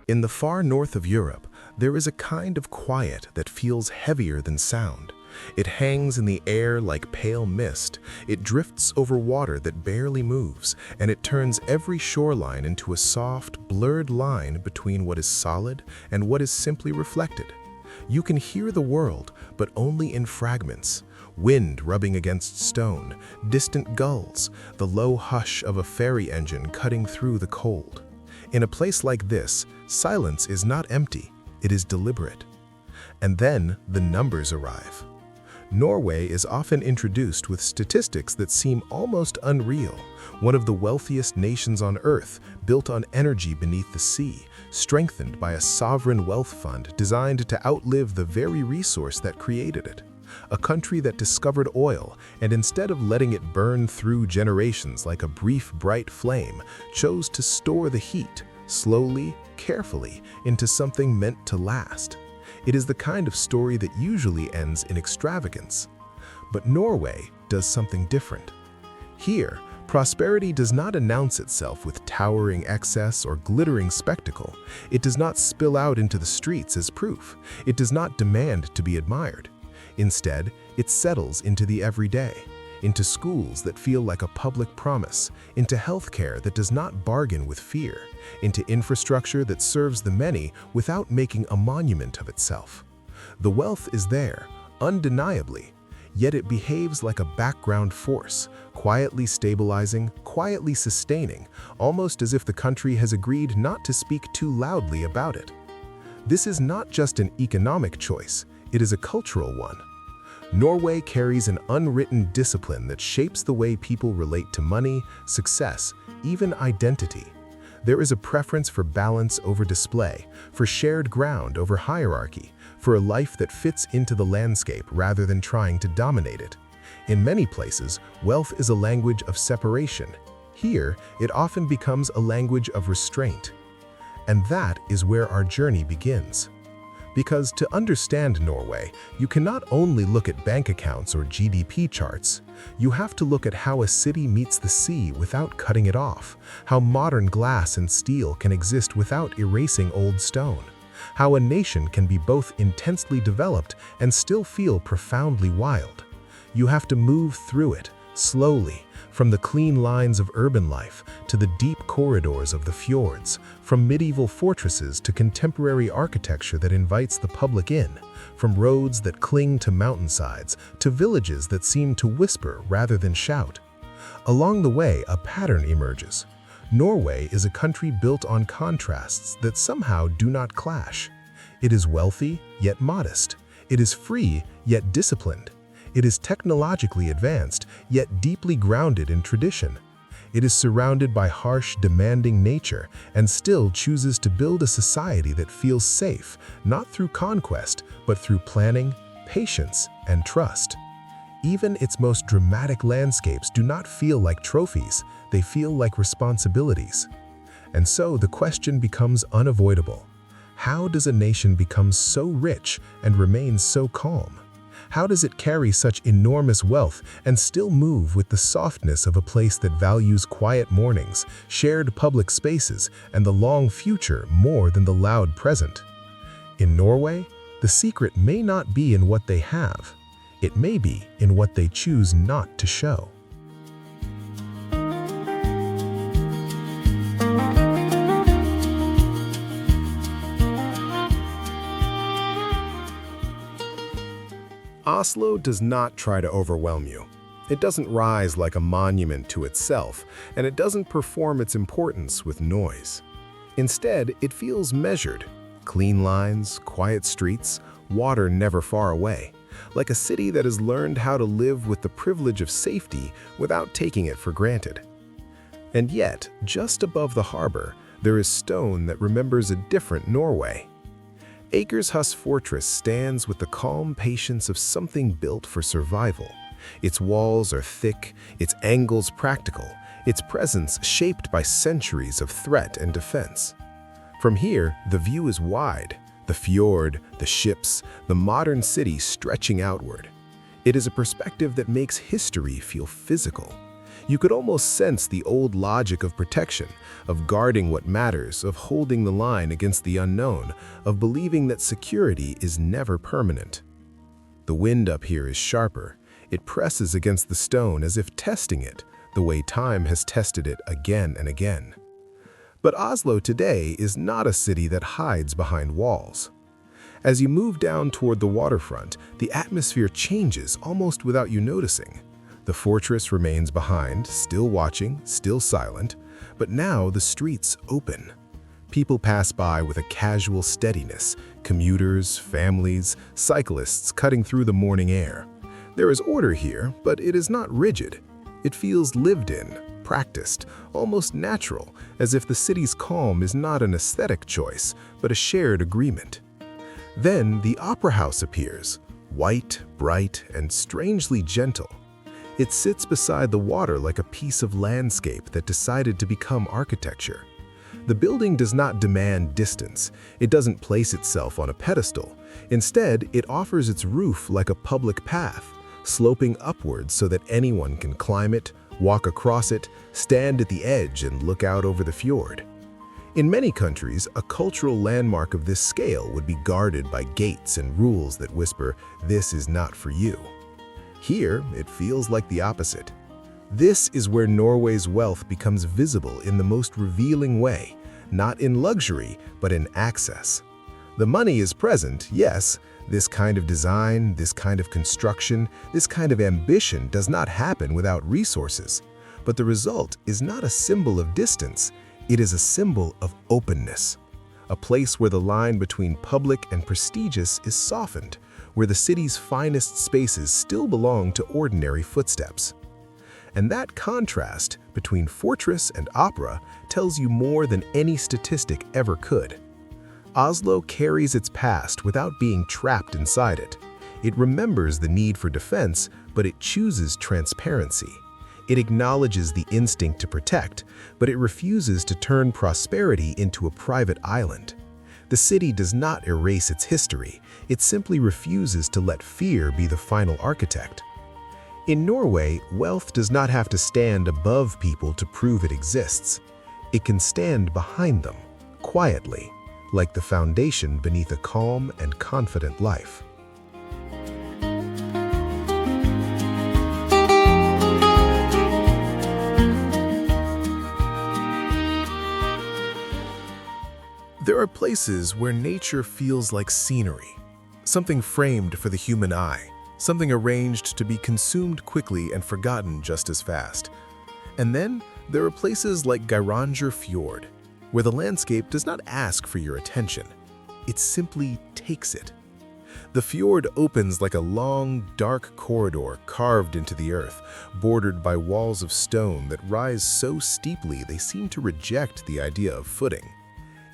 In the far north of Europe, there is a kind of quiet that feels heavier than sound. It hangs in the air like pale mist, it drifts over water that barely moves, and it turns every shoreline into a soft, blurred line between what is solid and what is simply reflected. You can hear the world, but only in fragments. Wind rubbing against stone, distant gulls, the low hush of a ferry engine cutting through the cold. In a place like this, silence is not empty, it is deliberate. And then the numbers arrive. Norway is often introduced with statistics that seem almost unreal. One of the wealthiest nations on Earth, built on energy beneath the sea, strengthened by a sovereign wealth fund designed to outlive the very resource that created it. A country that discovered oil, and instead of letting it burn through generations like a brief, bright flame, chose to store the heat, slowly, carefully, into something meant to last. It is the kind of story that usually ends in extravagance. But Norway does something different. Here, prosperity does not announce itself with towering excess or glittering spectacle. It does not spill out into the streets as proof. It does not demand to be admired. Instead, it settles into the everyday, into schools that feel like a public promise, into healthcare that does not bargain with fear, into infrastructure that serves the many without making a monument of itself. The wealth is there, undeniably, yet it behaves like a background force, quietly stabilizing, quietly sustaining, almost as if the country has agreed not to speak too loudly about it. This is not just an economic choice, it is a cultural one. Norway carries an unwritten discipline that shapes the way people relate to money, success, even identity. There is a preference for balance over display, for shared ground over hierarchy, for a life that fits into the landscape rather than trying to dominate it. In many places, wealth is a language of separation. Here, it often becomes a language of restraint. And that is where our journey begins. Because to understand Norway, you cannot only look at bank accounts or GDP charts. You have to look at how a city meets the sea without cutting it off, how modern glass and steel can exist without erasing old stone, how a nation can be both intensely developed and still feel profoundly wild. You have to move through it, slowly, from the clean lines of urban life to the deep corridors of the fjords, from medieval fortresses to contemporary architecture that invites the public in, from roads that cling to mountainsides to villages that seem to whisper rather than shout. Along the way, a pattern emerges. Norway is a country built on contrasts that somehow do not clash. It is wealthy, yet modest. It is free, yet disciplined. It is technologically advanced, yet deeply grounded in tradition. It is surrounded by harsh, demanding nature and still chooses to build a society that feels safe, not through conquest, but through planning, patience, and trust. Even its most dramatic landscapes do not feel like trophies, they feel like responsibilities. And so the question becomes unavoidable. How does a nation become so rich and remain so calm? How does it carry such enormous wealth and still move with the softness of a place that values quiet mornings, shared public spaces, and the long future more than the loud present? In Norway, the secret may not be in what they have. It may be in what they choose not to show. Oslo does not try to overwhelm you. It doesn't rise like a monument to itself, and it doesn't perform its importance with noise. Instead, it feels measured. Clean lines, quiet streets, water never far away. Like a city that has learned how to live with the privilege of safety without taking it for granted. And yet, just above the harbor, there is stone that remembers a different Norway. Akershus Fortress stands with the calm patience of something built for survival. Its walls are thick, its angles practical, its presence shaped by centuries of threat and defense. From here, the view is wide, the fjord, the ships, the modern city stretching outward. It is a perspective that makes history feel physical. You could almost sense the old logic of protection, of guarding what matters, of holding the line against the unknown, of believing that security is never permanent. The wind up here is sharper. It presses against the stone as if testing it, the way time has tested it again and again. But Oslo today is not a city that hides behind walls. As you move down toward the waterfront, the atmosphere changes almost without you noticing. The fortress remains behind, still watching, still silent, but now the streets open. People pass by with a casual steadiness, commuters, families, cyclists cutting through the morning air. There is order here, but it is not rigid. It feels lived in, practiced, almost natural, as if the city's calm is not an aesthetic choice, but a shared agreement. Then the opera house appears, white, bright, and strangely gentle. It sits beside the water like a piece of landscape that decided to become architecture. The building does not demand distance. It doesn't place itself on a pedestal. Instead, it offers its roof like a public path, sloping upwards so that anyone can climb it, walk across it, stand at the edge and look out over the fjord. In many countries, a cultural landmark of this scale would be guarded by gates and rules that whisper, "This is not for you." Here, it feels like the opposite. This is where Norway's wealth becomes visible in the most revealing way, not in luxury, but in access. The money is present, yes. This kind of design, this kind of construction, this kind of ambition does not happen without resources. But the result is not a symbol of distance, it is a symbol of openness. A place where the line between public and prestigious is softened, where the city's finest spaces still belong to ordinary footsteps. And that contrast between fortress and opera tells you more than any statistic ever could. Oslo carries its past without being trapped inside it. It remembers the need for defense, but it chooses transparency. It acknowledges the instinct to protect, but it refuses to turn prosperity into a private island. The city does not erase its history, it simply refuses to let fear be the final architect. In Norway, wealth does not have to stand above people to prove it exists. It can stand behind them, quietly, like the foundation beneath a calm and confident life. There are places where nature feels like scenery, something framed for the human eye, something arranged to be consumed quickly and forgotten just as fast. And then there are places like Geiranger Fjord, where the landscape does not ask for your attention, it simply takes it. The fjord opens like a long, dark corridor carved into the earth, bordered by walls of stone that rise so steeply they seem to reject the idea of footing.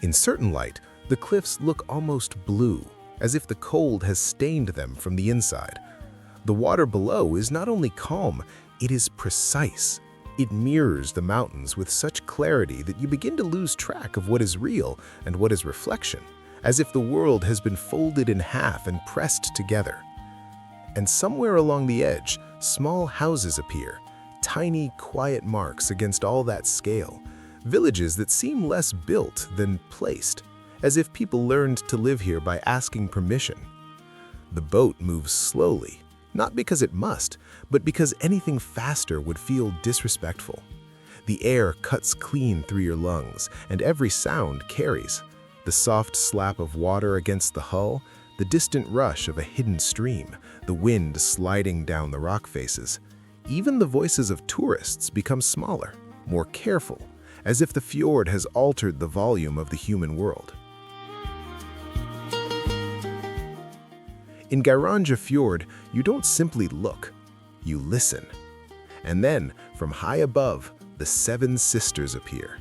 In certain light, the cliffs look almost blue, as if the cold has stained them from the inside. The water below is not only calm, it is precise. It mirrors the mountains with such clarity that you begin to lose track of what is real and what is reflection, as if the world has been folded in half and pressed together. And somewhere along the edge, small houses appear, tiny, quiet marks against all that scale, villages that seem less built than placed, as if people learned to live here by asking permission. The boat moves slowly, not because it must, but because anything faster would feel disrespectful. The air cuts clean through your lungs, and every sound carries. The soft slap of water against the hull, the distant rush of a hidden stream, the wind sliding down the rock faces. Even the voices of tourists become smaller, more careful, as if the fjord has altered the volume of the human world. In Geiranger Fjord, you don't simply look, you listen. And then, from high above, the Seven Sisters appear.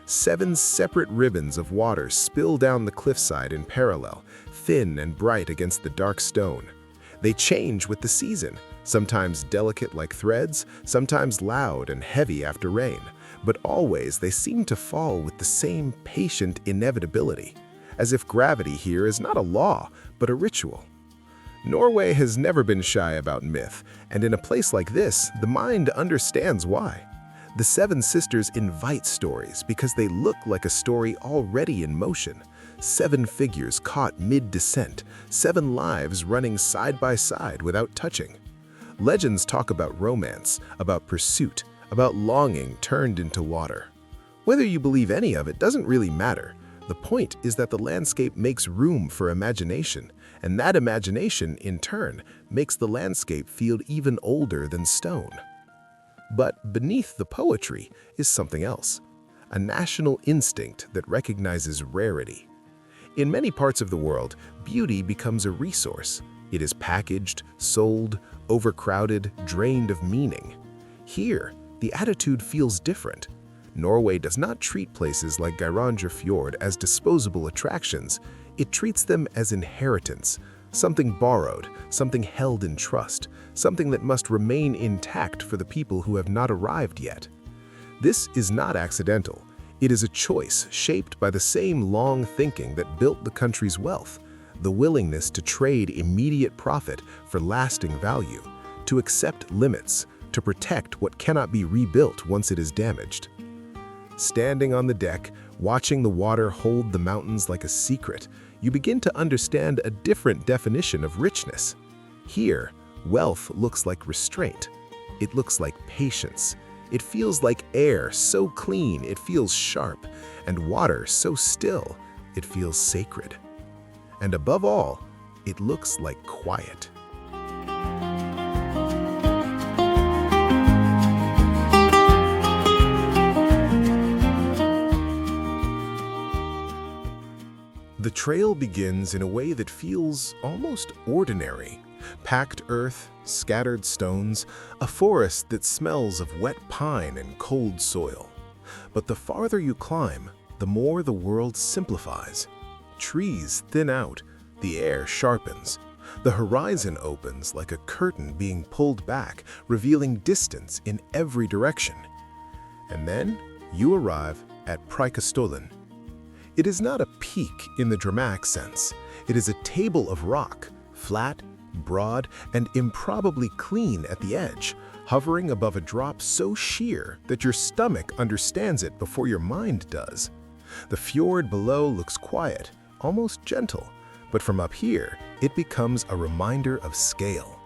7 separate ribbons of water spill down the cliffside in parallel, thin and bright against the dark stone. They change with the season, sometimes delicate like threads, sometimes loud and heavy after rain, but always they seem to fall with the same patient inevitability, as if gravity here is not a law, but a ritual. Norway has never been shy about myth, and in a place like this, the mind understands why. The Seven Sisters invite stories because they look like a story already in motion. 7 figures caught mid-descent, 7 lives running side by side without touching. Legends talk about romance, about pursuit, about longing turned into water. Whether you believe any of it doesn't really matter. The point is that the landscape makes room for imagination, and that imagination, in turn, makes the landscape feel even older than stone. But beneath the poetry is something else, a national instinct that recognizes rarity. In many parts of the world, beauty becomes a resource. It is packaged, sold, overcrowded, drained of meaning. Here, the attitude feels different. Norway does not treat places like Fjord as disposable attractions. It treats them as inheritance, something borrowed, something held in trust, something that must remain intact for the people who have not arrived yet. This is not accidental. It is a choice shaped by the same long thinking that built the country's wealth, the willingness to trade immediate profit for lasting value, to accept limits, to protect what cannot be rebuilt once it is damaged. Standing on the deck, watching the water hold the mountains like a secret, you begin to understand a different definition of richness. Here, wealth looks like restraint. It looks like patience. It feels like air so clean it feels sharp, and water so still it feels sacred. And above all, it looks like quiet. The trail begins in a way that feels almost ordinary. Packed earth, scattered stones, a forest that smells of wet pine and cold soil. But the farther you climb, the more the world simplifies. Trees thin out, the air sharpens. The horizon opens like a curtain being pulled back, revealing distance in every direction. And then you arrive at Preikestolen. It is not a peak in the dramatic sense. It is a table of rock, flat, broad, and improbably clean at the edge, hovering above a drop so sheer that your stomach understands it before your mind does. The fjord below looks quiet, almost gentle, but from up here, it becomes a reminder of scale.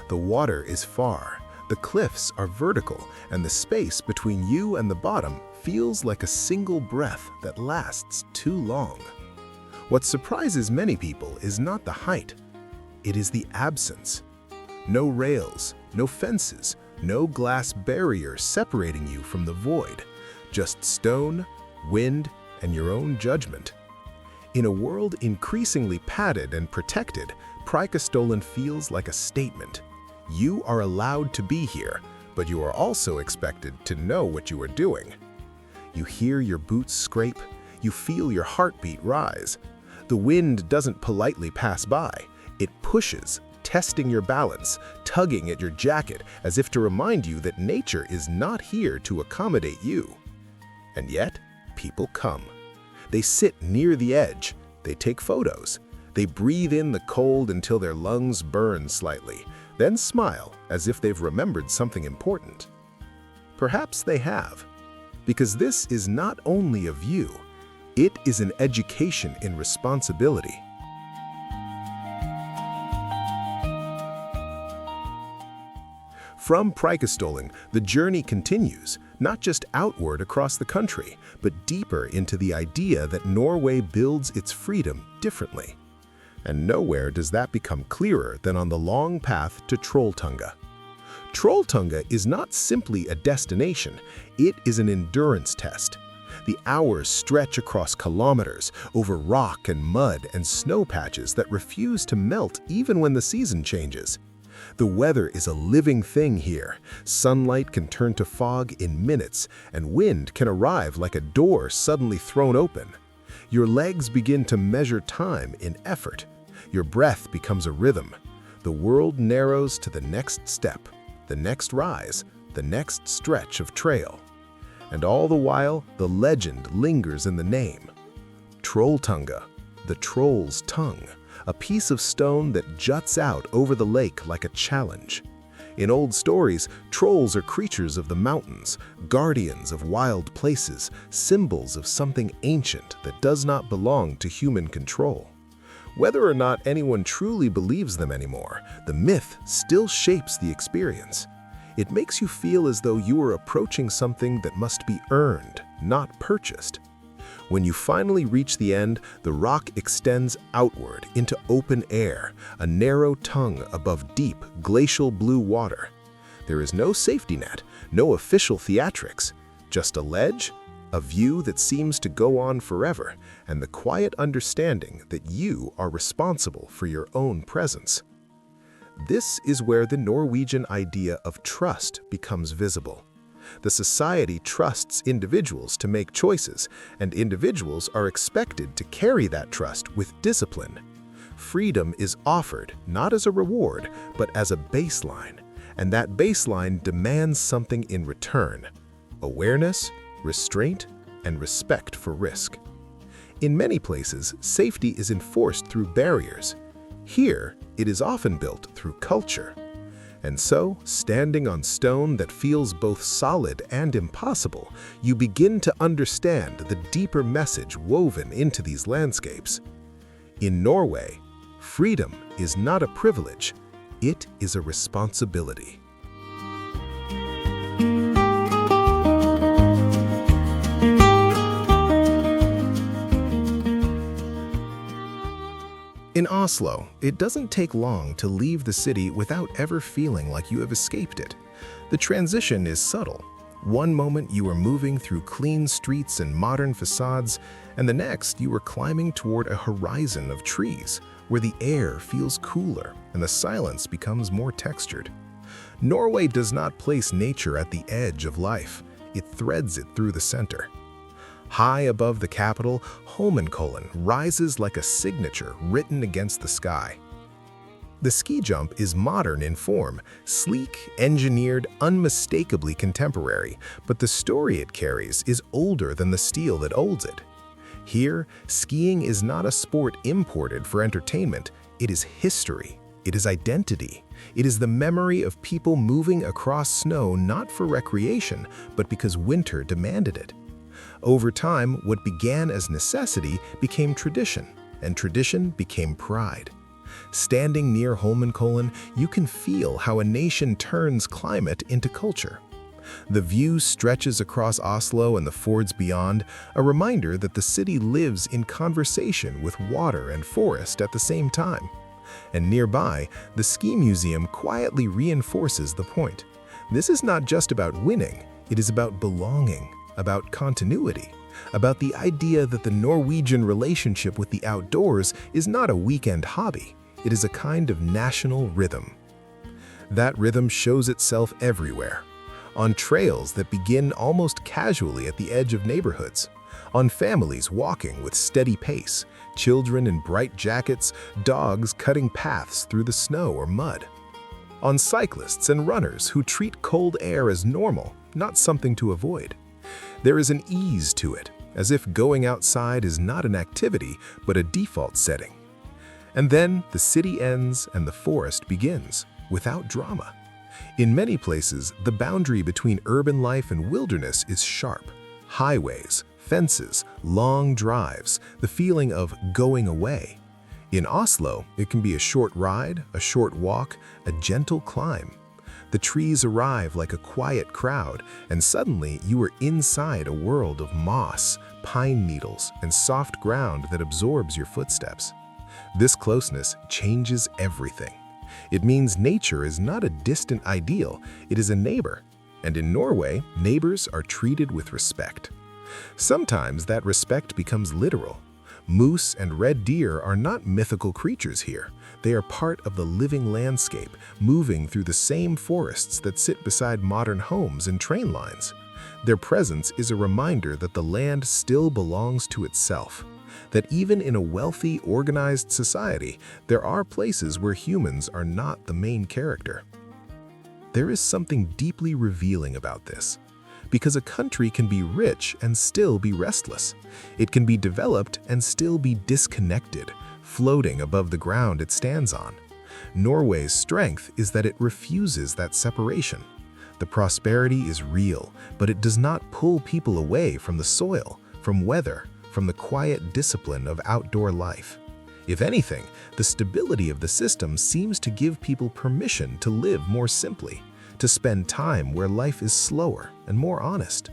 The water is far, the cliffs are vertical, and the space between you and the bottom feels like a single breath that lasts too long. What surprises many people is not the height. It is the absence. No rails, no fences, no glass barrier separating you from the void. Just stone, wind, and your own judgment. In a world increasingly padded and protected, Preikestolen feels like a statement. You are allowed to be here, but you are also expected to know what you are doing. You hear your boots scrape, you feel your heartbeat rise. The wind doesn't politely pass by, it pushes, testing your balance, tugging at your jacket as if to remind you that nature is not here to accommodate you. And yet, people come. They sit near the edge, they take photos, they breathe in the cold until their lungs burn slightly, then smile as if they've remembered something important. Perhaps they have. Because this is not only a view, it is an education in responsibility. From Preikestolen, the journey continues, not just outward across the country, but deeper into the idea that Norway builds its freedom differently. And nowhere does that become clearer than on the long path to Trolltunga. Trolltunga is not simply a destination, it is an endurance test. The hours stretch across kilometers, over rock and mud and snow patches that refuse to melt even when the season changes. The weather is a living thing here. Sunlight can turn to fog in minutes, and wind can arrive like a door suddenly thrown open. Your legs begin to measure time in effort. Your breath becomes a rhythm. The world narrows to the next step, the next rise, the next stretch of trail. And all the while, the legend lingers in the name. Trolltunga, the troll's tongue, a piece of stone that juts out over the lake like a challenge. In old stories, trolls are creatures of the mountains, guardians of wild places, symbols of something ancient that does not belong to human control. Whether or not anyone truly believes them anymore, the myth still shapes the experience. It makes you feel as though you are approaching something that must be earned, not purchased. When you finally reach the end, the rock extends outward into open air, a narrow tongue above deep, glacial blue water. There is no safety net, no official theatrics, just a ledge, a view that seems to go on forever, and the quiet understanding that you are responsible for your own presence. This is where the Norwegian idea of trust becomes visible. The society trusts individuals to make choices, and individuals are expected to carry that trust with discipline. Freedom is offered not as a reward, but as a baseline, and that baseline demands something in return: awareness, restraint, and respect for risk. In many places, safety is enforced through barriers. Here, it is often built through culture. And so, standing on stone that feels both solid and impossible, you begin to understand the deeper message woven into these landscapes. In Norway, freedom is not a privilege, it is a responsibility. In Oslo, it doesn't take long to leave the city without ever feeling like you have escaped it. The transition is subtle. One moment you are moving through clean streets and modern facades, and the next you are climbing toward a horizon of trees, where the air feels cooler and the silence becomes more textured. Norway does not place nature at the edge of life, it threads it through the center. High above the capital, Holmenkollen rises like a signature written against the sky. The ski jump is modern in form, sleek, engineered, unmistakably contemporary, but the story it carries is older than the steel that holds it. Here, skiing is not a sport imported for entertainment, it is history, it is identity, it is the memory of people moving across snow not for recreation, but because winter demanded it. Over time, what began as necessity became tradition, and tradition became pride. Standing near Holmenkollen, you can feel how a nation turns climate into culture. The view stretches across Oslo and the fjords beyond, a reminder that the city lives in conversation with water and forest at the same time. And nearby, the ski museum quietly reinforces the point. This is not just about winning, it is about belonging, about continuity, about the idea that the Norwegian relationship with the outdoors is not a weekend hobby, it is a kind of national rhythm. That rhythm shows itself everywhere, on trails that begin almost casually at the edge of neighborhoods, on families walking with steady pace, children in bright jackets, dogs cutting paths through the snow or mud, on cyclists and runners who treat cold air as normal, not something to avoid. There is an ease to it, as if going outside is not an activity, but a default setting. And then the city ends and the forest begins, without drama. In many places, the boundary between urban life and wilderness is sharp. Highways, fences, long drives, the feeling of going away. In Oslo, it can be a short ride, a short walk, a gentle climb. The trees arrive like a quiet crowd, and suddenly you are inside a world of moss, pine needles, and soft ground that absorbs your footsteps. This closeness changes everything. It means nature is not a distant ideal, it is a neighbor. And in Norway, neighbors are treated with respect. Sometimes that respect becomes literal. Moose and red deer are not mythical creatures here. They are part of the living landscape, moving through the same forests that sit beside modern homes and train lines. Their presence is a reminder that the land still belongs to itself, that even in a wealthy, organized society, there are places where humans are not the main character. There is something deeply revealing about this. Because a country can be rich and still be restless. It can be developed and still be disconnected, floating above the ground it stands on. Norway's strength is that it refuses that separation. The prosperity is real, but it does not pull people away from the soil, from weather, from the quiet discipline of outdoor life. If anything, the stability of the system seems to give people permission to live more simply, to spend time where life is slower and more honest.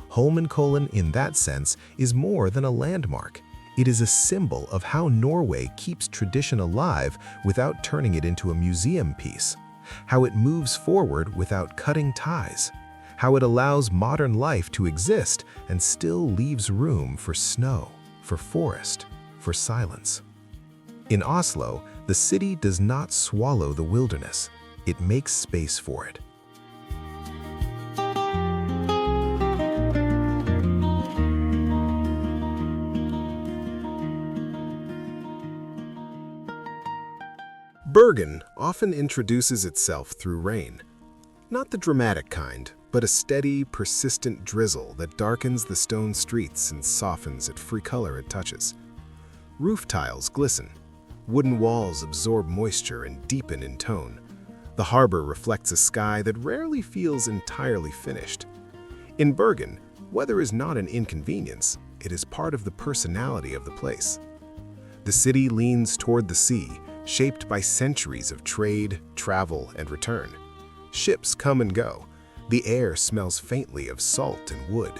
Holmenkollen, in that sense, is more than a landmark. It is a symbol of how Norway keeps tradition alive without turning it into a museum piece, how it moves forward without cutting ties, how it allows modern life to exist and still leaves room for snow, for forest, for silence. In Oslo, the city does not swallow the wilderness. It makes space for it. Bergen often introduces itself through rain. Not the dramatic kind, but a steady, persistent drizzle that darkens the stone streets and softens every color it touches. Roof tiles glisten. Wooden walls absorb moisture and deepen in tone. The harbor reflects a sky that rarely feels entirely finished. In Bergen, weather is not an inconvenience, it is part of the personality of the place. The city leans toward the sea, shaped by centuries of trade, travel, and return. Ships come and go. The air smells faintly of salt and wood,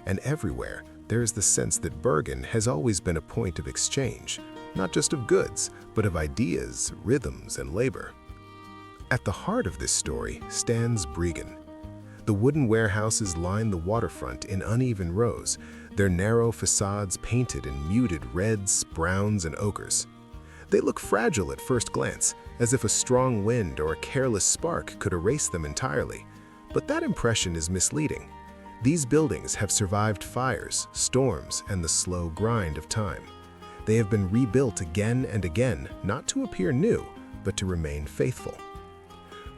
and everywhere there is the sense that Bergen has always been a point of exchange, not just of goods, but of ideas, rhythms, and labor. At the heart of this story stands Bryggen. The wooden warehouses line the waterfront in uneven rows, their narrow facades painted in muted reds, browns, and ochres. They look fragile at first glance, as if a strong wind or a careless spark could erase them entirely. But that impression is misleading. These buildings have survived fires, storms, and the slow grind of time. They have been rebuilt again and again, not to appear new, but to remain faithful.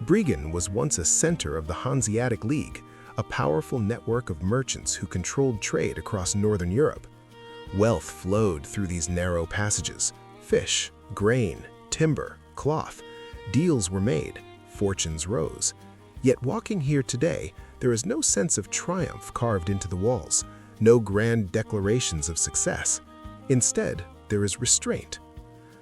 Bryggen was once a center of the Hanseatic League, a powerful network of merchants who controlled trade across northern Europe. Wealth flowed through these narrow passages. Fish, grain, timber, cloth. Deals were made, fortunes rose. Yet walking here today, there is no sense of triumph carved into the walls, no grand declarations of success. Instead, there is restraint.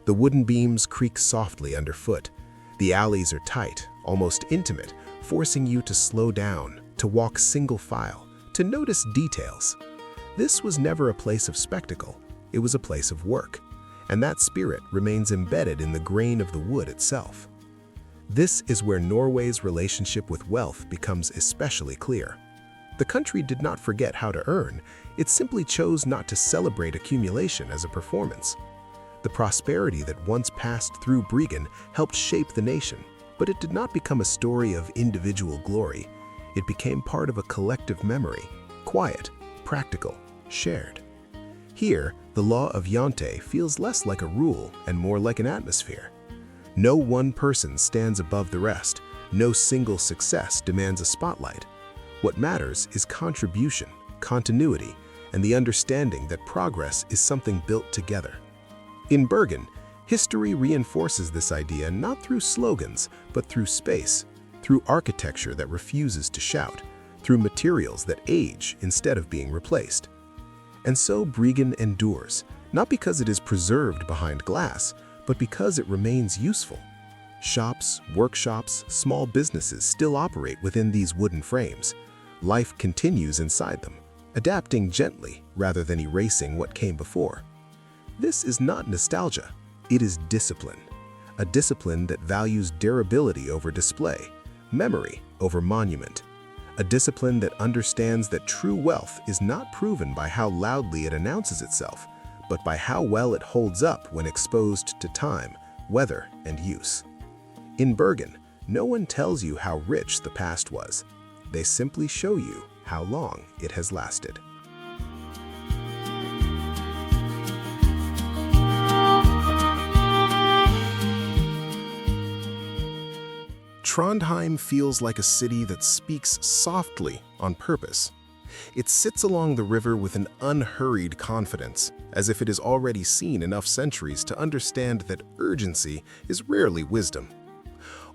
The wooden beams creak softly underfoot. The alleys are tight, almost intimate, forcing you to slow down, to walk single file, to notice details. This was never a place of spectacle. It was a place of work. And that spirit remains embedded in the grain of the wood itself. This is where Norway's relationship with wealth becomes especially clear. The country did not forget how to earn, it simply chose not to celebrate accumulation as a performance. The prosperity that once passed through Bryggen helped shape the nation, but it did not become a story of individual glory. It became part of a collective memory, quiet, practical, shared. Here, the law of Jante feels less like a rule and more like an atmosphere. No one person stands above the rest. No single success demands a spotlight. What matters is contribution, continuity, and the understanding that progress is something built together. In Bergen, history reinforces this idea not through slogans, but through space, through architecture that refuses to shout, through materials that age instead of being replaced. And so Bryggen endures, not because it is preserved behind glass, but because it remains useful. Shops, workshops, small businesses still operate within these wooden frames. Life continues inside them, adapting gently rather than erasing what came before. This is not nostalgia, it is discipline. A discipline that values durability over display, memory over monument. A discipline that understands that true wealth is not proven by how loudly it announces itself, but by how well it holds up when exposed to time, weather, and use. In Bergen, no one tells you how rich the past was. They simply show you how long it has lasted. Trondheim feels like a city that speaks softly on purpose. It sits along the river with an unhurried confidence, as if it has already seen enough centuries to understand that urgency is rarely wisdom.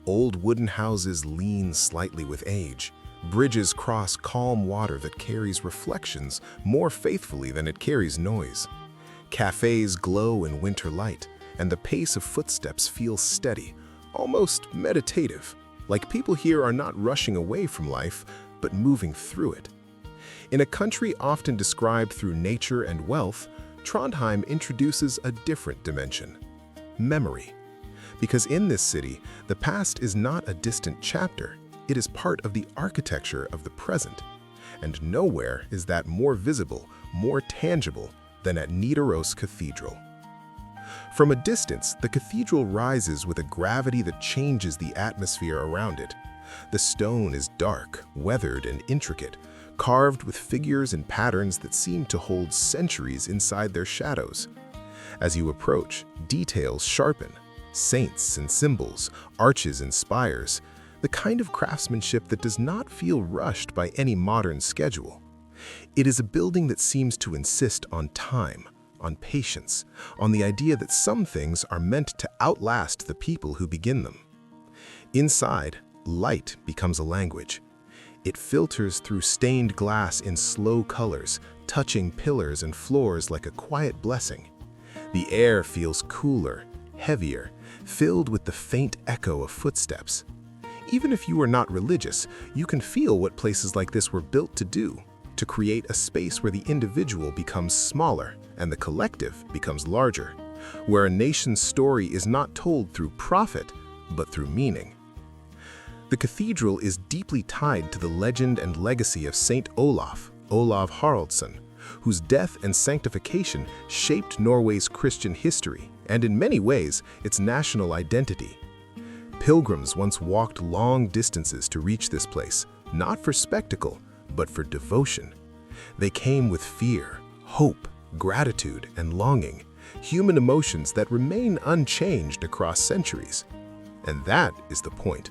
Old wooden houses lean slightly with age. Bridges cross calm water that carries reflections more faithfully than it carries noise. Cafes glow in winter light, and the pace of footsteps feels steady, almost meditative, like people here are not rushing away from life, but moving through it. In a country often described through nature and wealth, Trondheim introduces a different dimension: memory. Because in this city, the past is not a distant chapter, it is part of the architecture of the present. And nowhere is that more visible, more tangible than at Nidaros Cathedral. From a distance, the cathedral rises with a gravity that changes the atmosphere around it. The stone is dark, weathered, and intricate, carved with figures and patterns that seem to hold centuries inside their shadows. As you approach, details sharpen: saints and symbols, arches and spires, the kind of craftsmanship that does not feel rushed by any modern schedule. It is a building that seems to insist on time, on patience, on the idea that some things are meant to outlast the people who begin them. Inside, light becomes a language. It filters through stained glass in slow colors, touching pillars and floors like a quiet blessing. The air feels cooler, heavier, filled with the faint echo of footsteps. Even if you are not religious, you can feel what places like this were built to do, to create a space where the individual becomes smaller and the collective becomes larger, where a nation's story is not told through profit, but through meaning. The cathedral is deeply tied to the legend and legacy of Saint Olav Haraldsson, whose death and sanctification shaped Norway's Christian history and in many ways its national identity. Pilgrims once walked long distances to reach this place, not for spectacle, but for devotion. They came with fear, hope, gratitude, and longing, human emotions that remain unchanged across centuries. And that is the point.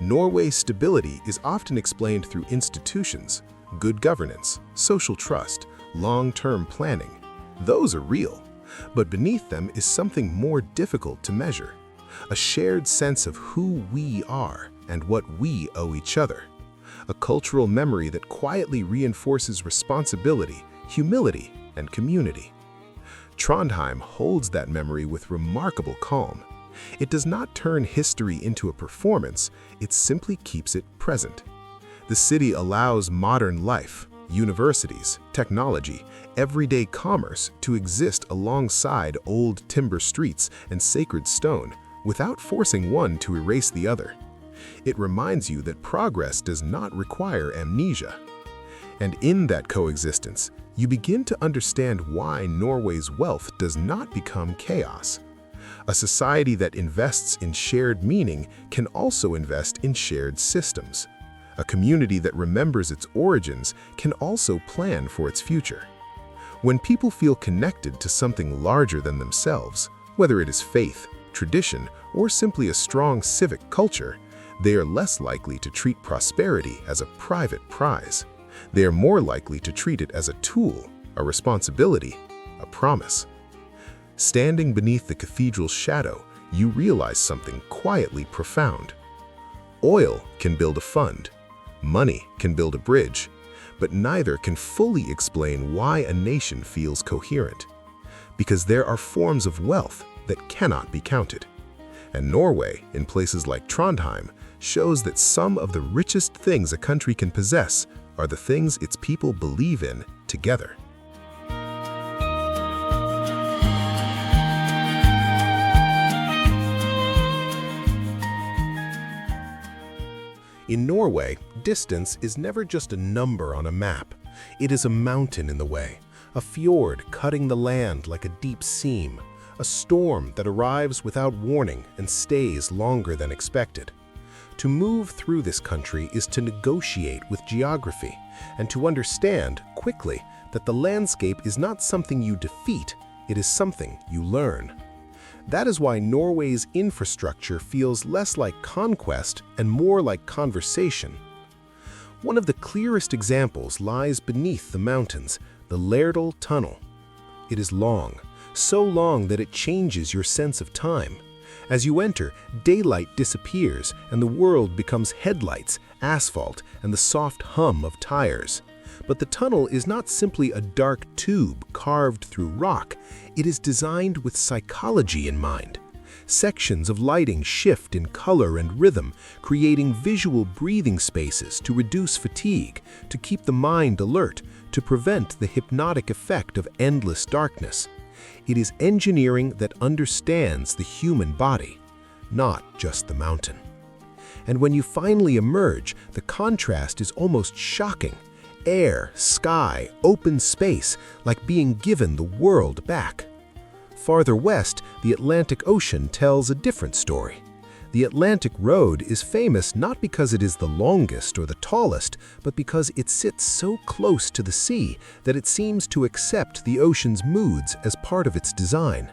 Norway's stability is often explained through institutions: good governance, social trust, long-term planning. Those are real, but beneath them is something more difficult to measure: a shared sense of who we are and what we owe each other. A cultural memory that quietly reinforces responsibility, humility, and community. Trondheim holds that memory with remarkable calm. It does not turn history into a performance, it simply keeps it present. The city allows modern life, universities, technology, everyday commerce to exist alongside old timber streets and sacred stone, without forcing one to erase the other. It reminds you that progress does not require amnesia. And in that coexistence, you begin to understand why Norway's wealth does not become chaos. A society that invests in shared meaning can also invest in shared systems. A community that remembers its origins can also plan for its future. When people feel connected to something larger than themselves, whether it is faith, tradition, or simply a strong civic culture, they are less likely to treat prosperity as a private prize. They are more likely to treat it as a tool, a responsibility, a promise. Standing beneath the cathedral's shadow, you realize something quietly profound. Oil can build a fund, money can build a bridge, but neither can fully explain why a nation feels coherent. Because there are forms of wealth that cannot be counted. And Norway, in places like Trondheim, shows that some of the richest things a country can possess are the things its people believe in together. In Norway, distance is never just a number on a map. It is a mountain in the way, a fjord cutting the land like a deep seam, a storm that arrives without warning and stays longer than expected. To move through this country is to negotiate with geography and to understand quickly that the landscape is not something you defeat, it is something you learn. That is why Norway's infrastructure feels less like conquest and more like conversation. One of the clearest examples lies beneath the mountains, the Lærdal Tunnel. It is long, so long that it changes your sense of time. As you enter, daylight disappears and the world becomes headlights, asphalt, and the soft hum of tires. But the tunnel is not simply a dark tube carved through rock. It is designed with psychology in mind. Sections of lighting shift in color and rhythm, creating visual breathing spaces to reduce fatigue, to keep the mind alert, to prevent the hypnotic effect of endless darkness. It is engineering that understands the human body, not just the mountain. And when you finally emerge, the contrast is almost shocking. Air, sky, open space, like being given the world back. Farther west, the Atlantic Ocean tells a different story. The Atlantic Road is famous not because it is the longest or the tallest, but because it sits so close to the sea that it seems to accept the ocean's moods as part of its design.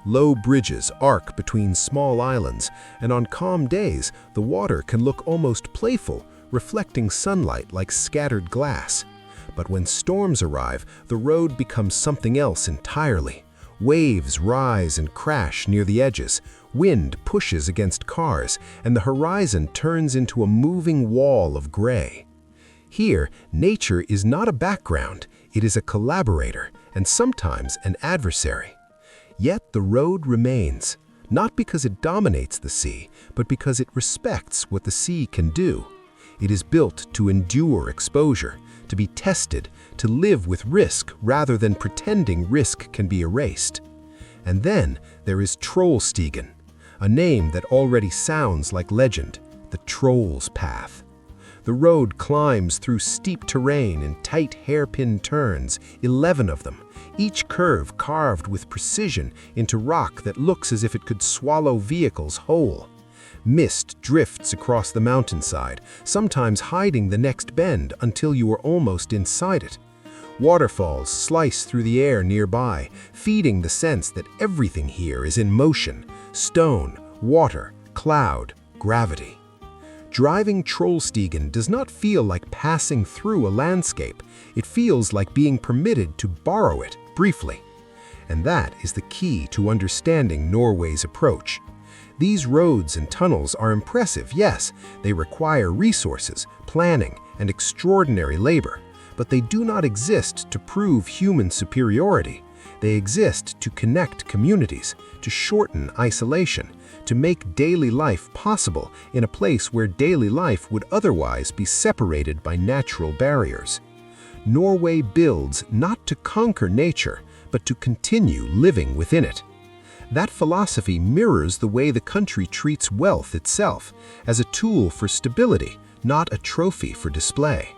Low bridges arc between small islands, and on calm days, the water can look almost playful, reflecting sunlight like scattered glass. But when storms arrive, the road becomes something else entirely. Waves rise and crash near the edges, wind pushes against cars, and the horizon turns into a moving wall of gray. Here, nature is not a background, it is a collaborator, and sometimes an adversary. Yet the road remains, not because it dominates the sea, but because it respects what the sea can do. It is built to endure exposure, to be tested, to live with risk rather than pretending risk can be erased. And then there is Trollstigen, a name that already sounds like legend, the Troll's Path. The road climbs through steep terrain in tight hairpin turns, 11 of them, each curve carved with precision into rock that looks as if it could swallow vehicles whole. Mist drifts across the mountainside, sometimes hiding the next bend until you are almost inside it. Waterfalls slice through the air nearby, feeding the sense that everything here is in motion: stone, water, cloud, gravity. Driving Trollstigen does not feel like passing through a landscape. It feels like being permitted to borrow it briefly. And that is the key to understanding Norway's approach. These roads and tunnels are impressive, yes, they require resources, planning, and extraordinary labor, but they do not exist to prove human superiority. They exist to connect communities, to shorten isolation, to make daily life possible in a place where daily life would otherwise be separated by natural barriers. Norway builds not to conquer nature, but to continue living within it. That philosophy mirrors the way the country treats wealth itself, as a tool for stability, not a trophy for display.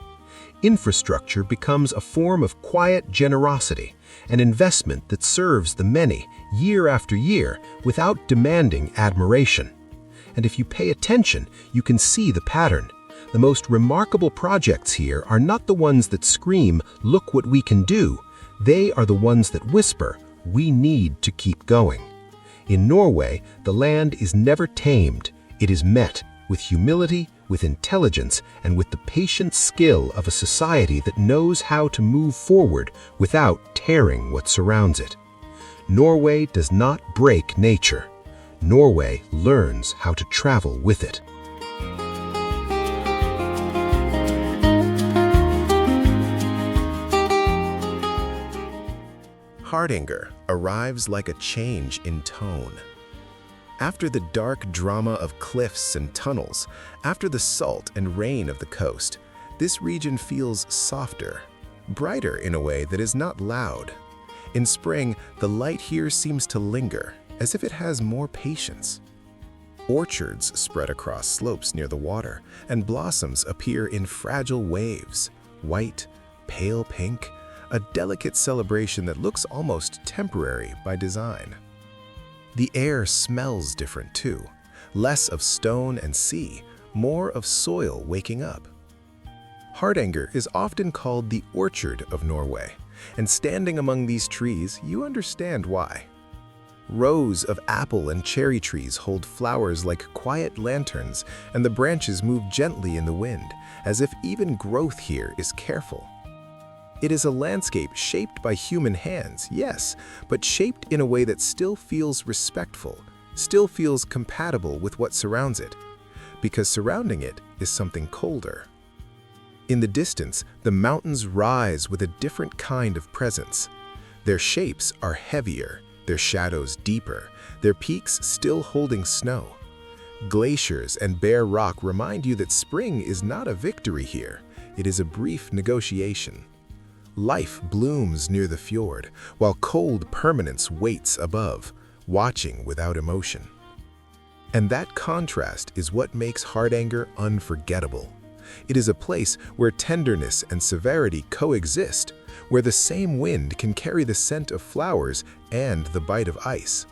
Infrastructure becomes a form of quiet generosity, an investment that serves the many year after year without demanding admiration. And if you pay attention, you can see the pattern. The most remarkable projects here are not the ones that scream, "Look what we can do." They are the ones that whisper, "We need to keep going." In Norway, the land is never tamed. It is met with humility, with intelligence, and with the patient skill of a society that knows how to move forward without tearing what surrounds it. Norway does not break nature. Norway learns how to travel with it. Hardanger arrives like a change in tone. After the dark drama of cliffs and tunnels, after the salt and rain of the coast, this region feels softer, brighter in a way that is not loud. In spring, the light here seems to linger, as if it has more patience. Orchards spread across slopes near the water, and blossoms appear in fragile waves, white, pale pink, a delicate celebration that looks almost temporary by design. The air smells different too, less of stone and sea, more of soil waking up. Hardanger is often called the orchard of Norway, and standing among these trees, you understand why. Rows of apple and cherry trees hold flowers like quiet lanterns, and the branches move gently in the wind, as if even growth here is careful. It is a landscape shaped by human hands, yes, but shaped in a way that still feels respectful, still feels compatible with what surrounds it, because surrounding it is something colder. In the distance, the mountains rise with a different kind of presence. Their shapes are heavier, their shadows deeper, their peaks still holding snow. Glaciers and bare rock remind you that spring is not a victory here, it is a brief negotiation. Life blooms near the fjord, while cold permanence waits above, watching without emotion. And that contrast is what makes Hardanger unforgettable. It is a place where tenderness and severity coexist, where the same wind can carry the scent of flowers and the bite of ice,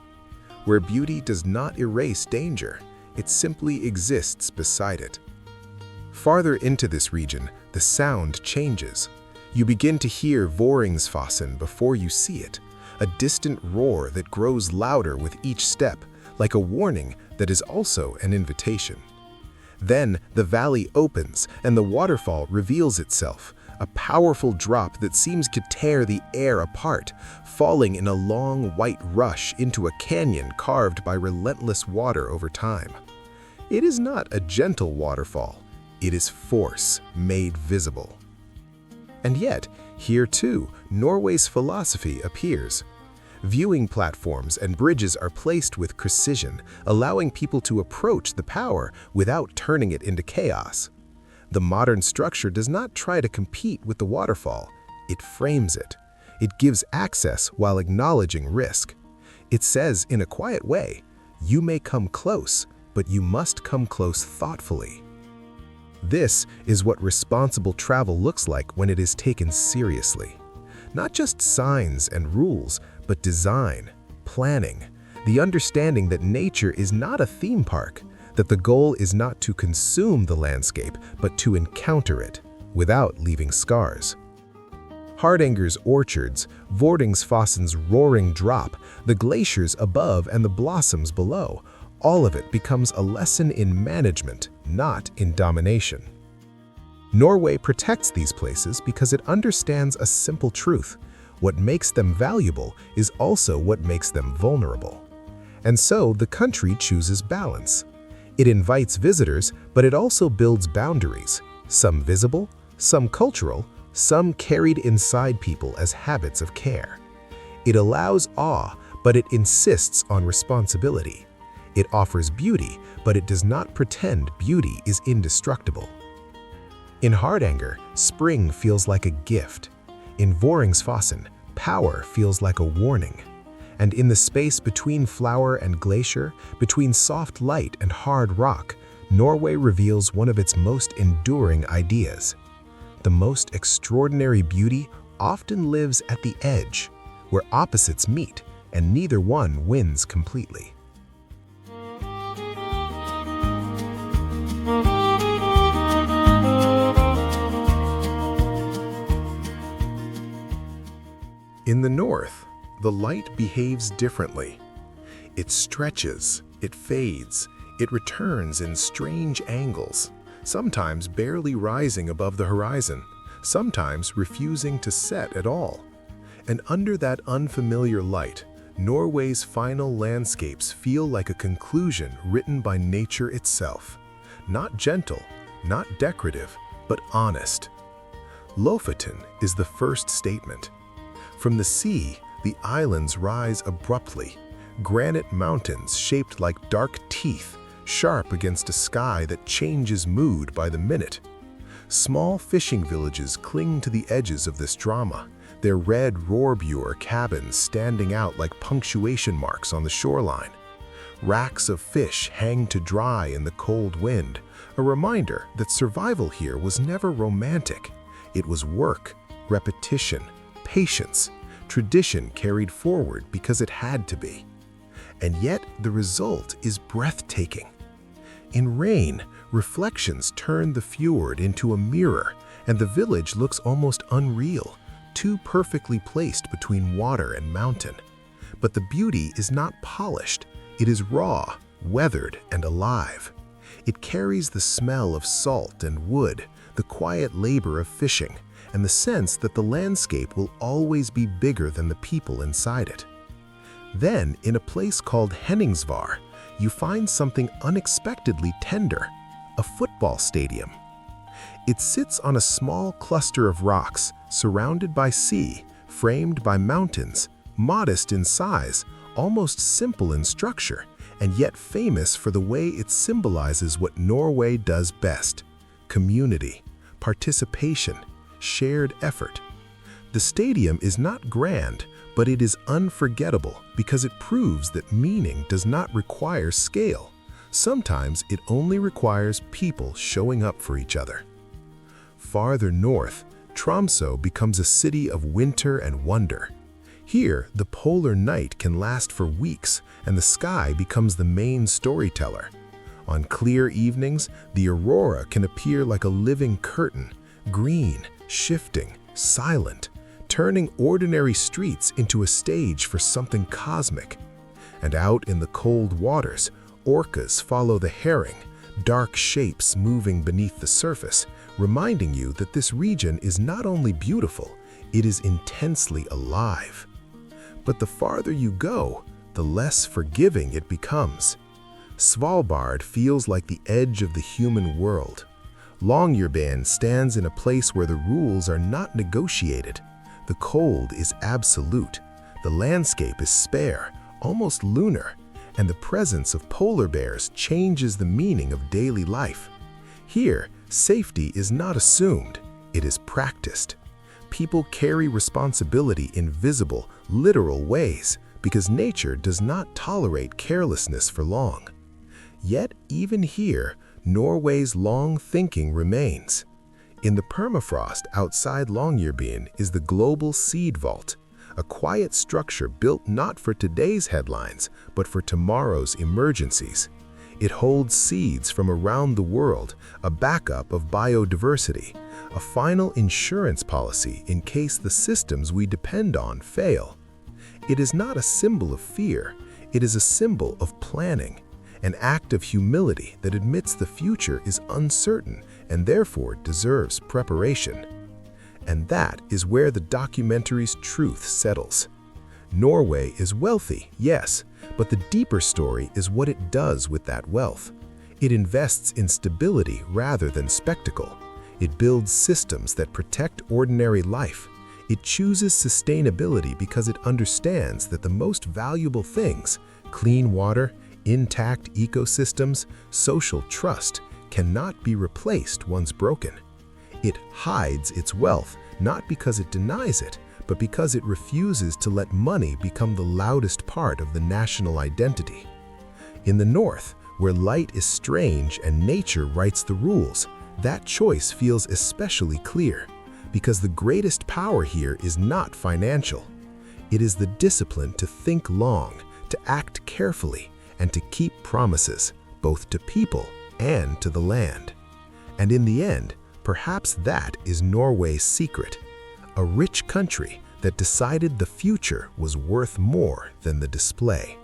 where beauty does not erase danger, it simply exists beside it. Farther into this region, the sound changes. You begin to hear Voringsfossen before you see it, a distant roar that grows louder with each step, like a warning that is also an invitation. Then the valley opens and the waterfall reveals itself, a powerful drop that seems to tear the air apart, falling in a long white rush into a canyon carved by relentless water over time. It is not a gentle waterfall, it is force made visible. And yet, here too, Norway's philosophy appears. Viewing platforms and bridges are placed with precision, allowing people to approach the power without turning it into chaos. The modern structure does not try to compete with the waterfall, it frames it. It gives access while acknowledging risk. It says in a quiet way, you may come close, but you must come close thoughtfully. This is what responsible travel looks like when it is taken seriously. Not just signs and rules, but design, planning, the understanding that nature is not a theme park, that the goal is not to consume the landscape, but to encounter it, without leaving scars. Hardanger's orchards, Vordingsfossen's roaring drop, the glaciers above and the blossoms below, all of it becomes a lesson in management, not in domination. Norway protects these places because it understands a simple truth. What makes them valuable is also what makes them vulnerable. And so the country chooses balance. It invites visitors, but it also builds boundaries, some visible, some cultural, some carried inside people as habits of care. It allows awe, but it insists on responsibility. It offers beauty, but it does not pretend beauty is indestructible. In Hardanger, spring feels like a gift. In Voringsfossen, power feels like a warning. And in the space between flower and glacier, between soft light and hard rock, Norway reveals one of its most enduring ideas. The most extraordinary beauty often lives at the edge, where opposites meet and neither one wins completely. In the north, the light behaves differently. It stretches, it fades, it returns in strange angles, sometimes barely rising above the horizon, sometimes refusing to set at all. And under that unfamiliar light, Norway's final landscapes feel like a conclusion written by nature itself. Not gentle, not decorative, but honest. Lofoten is the first statement. From the sea, the islands rise abruptly, granite mountains shaped like dark teeth, sharp against a sky that changes mood by the minute. Small fishing villages cling to the edges of this drama, their red roerbur cabins standing out like punctuation marks on the shoreline. Racks of fish hang to dry in the cold wind, a reminder that survival here was never romantic. It was work, repetition, patience, tradition carried forward because it had to be. And yet the result is breathtaking. In rain, reflections turn the fjord into a mirror, and the village looks almost unreal, too perfectly placed between water and mountain. But the beauty is not polished. It is raw, weathered, and alive. It carries the smell of salt and wood, the quiet labor of fishing, and the sense that the landscape will always be bigger than the people inside it. Then, in a place called Henningsvar, you find something unexpectedly tender, a football stadium. It sits on a small cluster of rocks, surrounded by sea, framed by mountains, modest in size, almost simple in structure, and yet famous for the way it symbolizes what Norway does best: community, participation, shared effort. The stadium is not grand, but it is unforgettable because it proves that meaning does not require scale. Sometimes it only requires people showing up for each other. Farther north, Tromsø becomes a city of winter and wonder. Here, the polar night can last for weeks, and the sky becomes the main storyteller. On clear evenings, the aurora can appear like a living curtain, green, shifting, silent, turning ordinary streets into a stage for something cosmic. And out in the cold waters, orcas follow the herring, dark shapes moving beneath the surface, reminding you that this region is not only beautiful, it is intensely alive. But the farther you go, the less forgiving it becomes. Svalbard feels like the edge of the human world. Longyearbyen stands in a place where the rules are not negotiated. The cold is absolute. The landscape is spare, almost lunar, and the presence of polar bears changes the meaning of daily life. Here, safety is not assumed, it is practiced. People carry responsibility in visible, literal ways because nature does not tolerate carelessness for long. Yet, even here, Norway's long thinking remains. In the permafrost outside Longyearbyen is the global seed vault, a quiet structure built not for today's headlines, but for tomorrow's emergencies. It holds seeds from around the world, a backup of biodiversity, a final insurance policy in case the systems we depend on fail. It is not a symbol of fear, it is a symbol of planning, an act of humility that admits the future is uncertain and therefore deserves preparation. And that is where the documentary's truth settles. Norway is wealthy, yes, but the deeper story is what it does with that wealth. It invests in stability rather than spectacle. It builds systems that protect ordinary life. It chooses sustainability because it understands that the most valuable things, clean water, intact ecosystems, social trust, cannot be replaced once broken. It hides its wealth not because it denies it, but because it refuses to let money become the loudest part of the national identity. In the north, where light is strange and nature writes the rules, that choice feels especially clear, because the greatest power here is not financial. It is the discipline to think long, to act carefully, and to keep promises, both to people and to the land. And in the end, perhaps that is Norway's secret, a rich country that decided the future was worth more than the display.